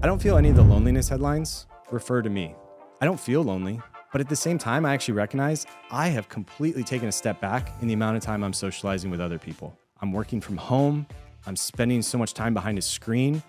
I don't feel any of the loneliness headlines refer to me. I don't feel lonely, but at the same time, I actually recognize I have completely taken a step back in the amount of time I'm socializing with other people. I'm working from home. I'm spending so much time behind a screen.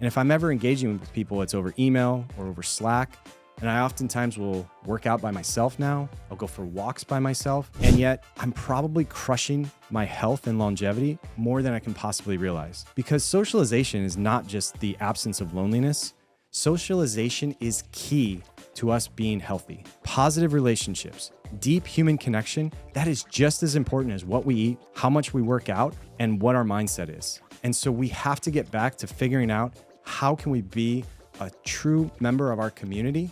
And if I'm ever engaging with people, it's over email or over Slack. And I oftentimes will work out by myself now. I'll go for walks by myself. And yet I'm probably crushing my health and longevity more than I can possibly realize. Because socialization is not just the absence of loneliness. Socialization is key to us being healthy. Positive relationships, deep human connection, that is just as important as what we eat, how much we work out, and what our mindset is. And so we have to get back to figuring out how can we be a true member of our community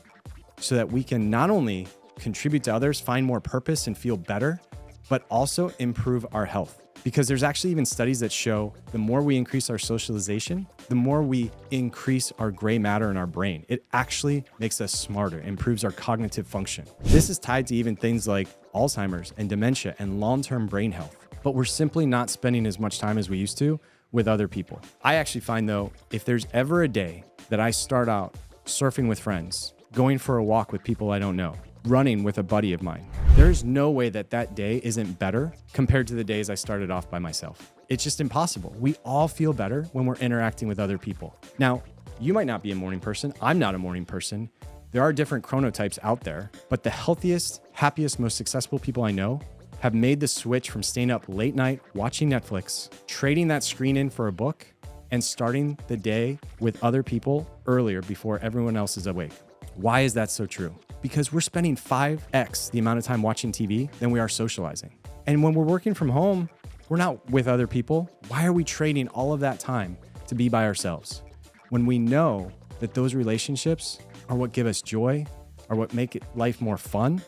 so that we can not only contribute to others, find more purpose and feel better, but also improve our health. Because there's actually even studies that show the more we increase our socialization, the more we increase our gray matter in our brain. It actually makes us smarter, improves our cognitive function. This is tied to even things like Alzheimer's and dementia and long-term brain health. But we're simply not spending as much time as we used to with other people. I actually find though, if there's ever a day that I start out surfing with friends, going for a walk with people I don't know, running with a buddy of mine, there's no way that that day isn't better compared to the days I started off by myself. It's just impossible. We all feel better when we're interacting with other people. Now, you might not be a morning person. I'm not a morning person. There are different chronotypes out there, but the healthiest, happiest, most successful people I know have made the switch from staying up late night, watching Netflix, trading that screen in for a book, and starting the day with other people earlier before everyone else is awake. Why is that so true? Because we're spending 5x the amount of time watching TV than we are socializing. And when we're working from home, we're not with other people. Why are we trading all of that time to be by ourselves? When we know that those relationships are what give us joy, are what make life more fun,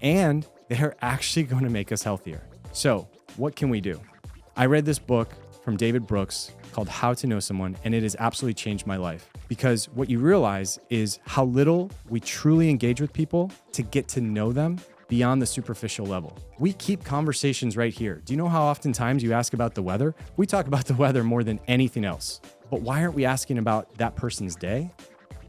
and they're actually going to make us healthier. So what can we do? I read this book from David Brooks called How to Know Someone, and it has absolutely changed my life. Because what you realize is how little we truly engage with people to get to know them beyond the superficial level. We keep conversations right here. Do you know how oftentimes you ask about the weather? We talk about the weather more than anything else. But why aren't we asking about that person's day?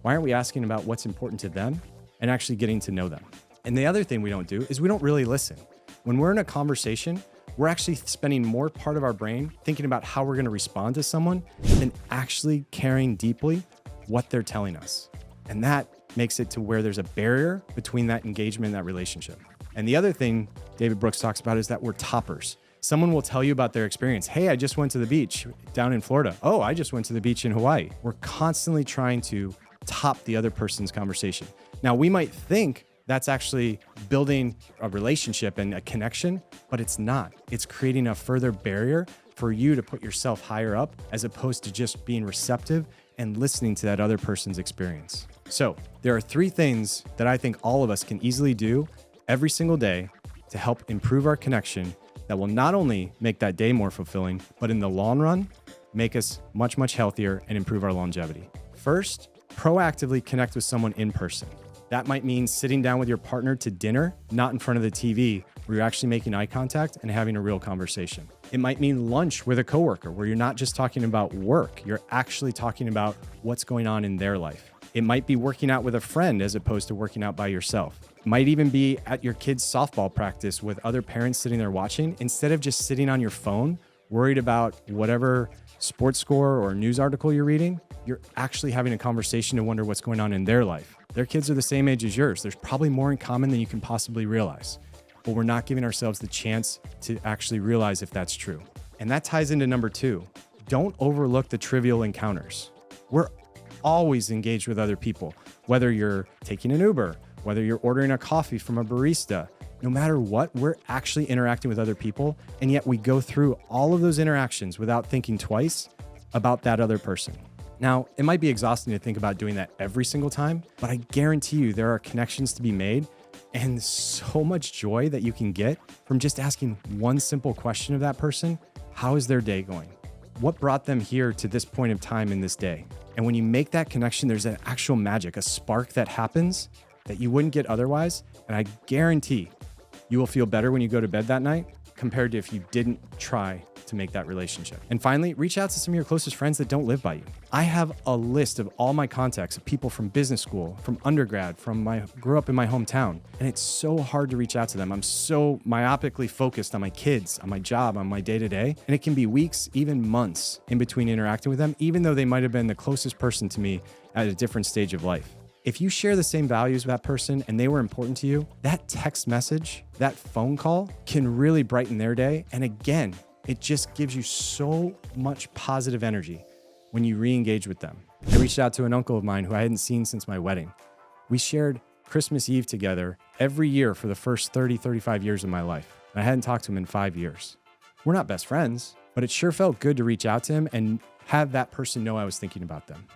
Why aren't we asking about what's important to them and actually getting to know them? And the other thing we don't do is we don't really listen. When we're in a conversation, we're actually spending more part of our brain thinking about how we're going to respond to someone than actually caring deeply what they're telling us. And that makes it to where there's a barrier between that engagement and that relationship. And the other thing David Brooks talks about is that we're toppers. Someone will tell you about their experience. Hey, I just went to the beach down in Florida. Oh, I just went to the beach in Hawaii. We're constantly trying to top the other person's conversation. Now, we might think that's actually building a relationship and a connection, but it's not. It's creating a further barrier for you to put yourself higher up as opposed to just being receptive and listening to that other person's experience. So there are 3 things that I think all of us can easily do every single day to help improve our connection that will not only make that day more fulfilling, but in the long run, make us much, much healthier and improve our longevity. First, proactively connect with someone in person. That might mean sitting down with your partner to dinner, not in front of the TV, where you're actually making eye contact and having a real conversation. It might mean lunch with a coworker where you're not just talking about work, you're actually talking about what's going on in their life. It might be working out with a friend as opposed to working out by yourself. It might even be at your kid's softball practice with other parents sitting there watching, instead of just sitting on your phone, worried about whatever sports score or news article you're reading. You're actually having a conversation to wonder what's going on in their life. Their kids are the same age as yours. There's probably more in common than you can possibly realize, but we're not giving ourselves the chance to actually realize if that's true. And that ties into number 2. Don't overlook the trivial encounters. We're always engaged with other people, whether you're taking an Uber, whether you're ordering a coffee from a barista. No matter what, we're actually interacting with other people, and yet we go through all of those interactions without thinking twice about that other person. Now, it might be exhausting to think about doing that every single time, but I guarantee you there are connections to be made and so much joy that you can get from just asking one simple question of that person. How is their day going? What brought them here to this point of time in this day? And when you make that connection, there's an actual magic, a spark that happens that you wouldn't get otherwise. And I guarantee you will feel better when you go to bed that night compared to if you didn't try to make that relationship. And finally, reach out to some of your closest friends that don't live by you. I have a list of all my contacts of people from business school, from undergrad, grew up in my hometown. And it's so hard to reach out to them. I'm so myopically focused on my kids, on my job, on my day-to-day. And it can be weeks, even months in between interacting with them, even though they might have been the closest person to me at a different stage of life. If you share the same values with that person and they were important to you, that text message, that phone call can really brighten their day. And again, it just gives you so much positive energy when you re-engage with them. I reached out to an uncle of mine who I hadn't seen since my wedding. We shared Christmas Eve together every year for the first 35 years of my life. And I hadn't talked to him in 5 years. We're not best friends, but it sure felt good to reach out to him and have that person know I was thinking about them.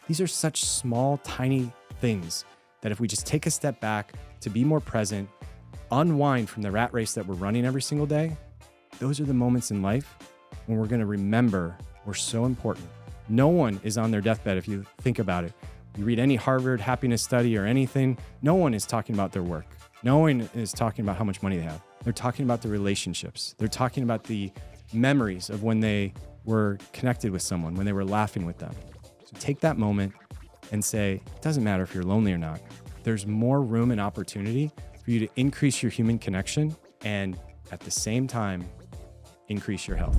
These are such small, tiny things that if we just take a step back to be more present, unwind from the rat race that we're running every single day, those are the moments in life when we're going to remember we're so important. No one is on their deathbed if you think about it. You read any Harvard happiness study or anything, no one is talking about their work. No one is talking about how much money they have. They're talking about the relationships. They're talking about the memories of when they were connected with someone, when they were laughing with them. So take that moment and say, it doesn't matter if you're lonely or not. There's more room and opportunity for you to increase your human connection and at the same time, increase your health.